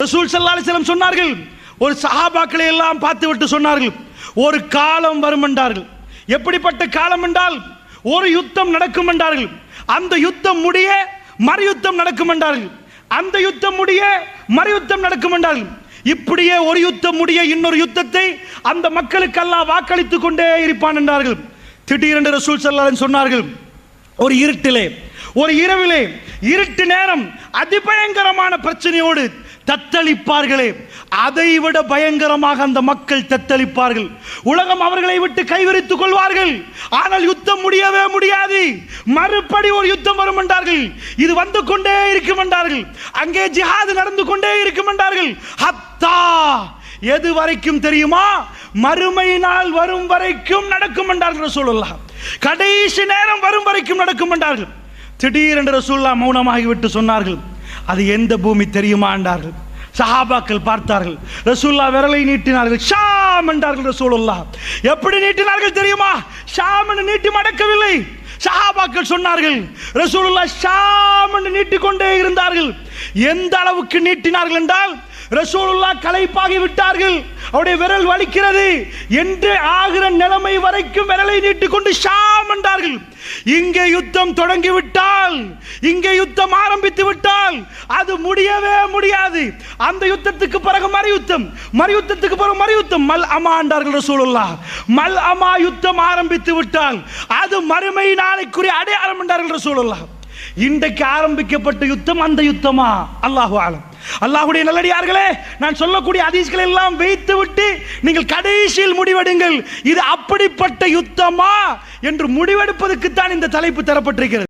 ரசூல் ஸல்லல்லாஹு அலைஹி வஸல்லம் சொன்னார்கள், ஒரு சஹாபாக்களை எல்லாம் பார்த்துவிட்டு சொன்னார்கள், ஒரு காலம் வரும் என்றார்கள். எப்படிப்பட்ட காலம் என்றால், ஒரு யுத்தம் நடக்கும் என்றார்கள். அந்த யுத்தம் முடிய மறு யுத்தம் நடக்கும் என்றார்கள். அந்த யுத்தம் முடிய மறு யுத்தம் நடக்கும் என்றார்கள். இப்படியே ஒரு யுத்தம் முடிய இன்னொரு யுத்தத்தை அந்த மக்களுக்கு அல்லாஹ் வாக்களித்துக் கொண்டே இருப்பான் என்றார்கள். திடீரென்று ரசூல் ஸல்லல்லாஹு அலைஹி வஸல்லம் சொன்னார்கள், ஒரு இருட்டிலே, ஒரு இரவிலே, இருட்டு நேரம் அதிபயங்கரமான பிரச்சனையோடு தத்தளிப்பார்களே, அதைவிட பயங்கரமாக அந்த மக்கள் தத்தளிப்பார்கள். உலகம் அவர்களை விட்டு கைவிரித்துக் கொள்வார்கள். ஆனால் யுத்தம் முடியவே முடியாது. மறுபடி ஒரு யுத்தம் வரும் என்றார்கள். இது வந்து கொண்டே இருக்கும் என்றார்கள். அங்கே ஜிஹாது நடந்து கொண்டே இருக்கும் என்றார்கள். ஹத்தா, எது வரைக்கும் தெரியுமா? மறுமை நாள் வரும் வரைக்கும் நடக்கும் என்றார்கள் ரசூலுல்லாஹ். கடைசி நேரம் வரும் வரைக்கும் நடக்கும் என்றார்கள். திடீரென்று ரசூலுல்லாஹ் மௌனமாகிவிட்டு சொன்னார்கள், அது எந்த பூமி தெரியுமா என்றார்கள். சஹாபாக்கள் பார்த்தார்கள். ரசூலுல்லாஹ் விரலை நீட்டினார்கள். ஷாம் என்றார்கள் ரசூலுல்லாஹ். எப்படி நீட்டினார்கள் தெரியுமா? ஷாம் என்று நீட்டி மடக்கவில்லை. சஹாபாக்கள் சொன்னார்கள், ரசூலுல்லாஹ் ஷாம் என்று நீட்டிக்கொண்டே இருந்தார்கள். எந்த அளவுக்கு நீட்டினார்கள் என்றால், ரசூலுல்லாஹ் களைப்பாகி விட்டார்கள், அவருடைய விரல் வலிக்கிறது என்று ஆகிற நிலைமை வரைக்கும் விரலை நீட்டிக்கொண்டு ஷாம் என்றார்கள். இங்கே யுத்தம் தொடங்கி விட்டால், இங்கே யுத்தம் ஆரம்பித்து விட்டால் அது முடியவே முடியாது. அந்த யுத்தத்துக்கு பிறகு மறு யுத்தம், மறு யுத்தத்துக்கு பிறகு மறு யுத்தம். மல் அமா என்றார்கள் ரசூலுல்லாஹ். மல் அமா யுத்தம் ஆரம்பித்து விட்டால் அது மறுமை நாளைக்குரிய அடையாளம் என்றார்கள் ரசூலுல்லாஹ். இன்றைக்கு ஆரம்பிக்கப்பட்ட யுத்தம் அந்த யுத்தமா? அல்லாஹு ஆலம். அல்லாஹ்வுடைய நல்லடியார்களே, நான் சொல்லக்கூடிய ஹதீஸ்களை எல்லாம் வைத்து விட்டு நீங்கள் கடைசியில் முடிவெடுங்கள், இது அப்படிப்பட்ட யுத்தமா என்று முடிவெடுப்பதற்கு தான் இந்த தலைப்பு தரப்பட்டிருக்கிறது.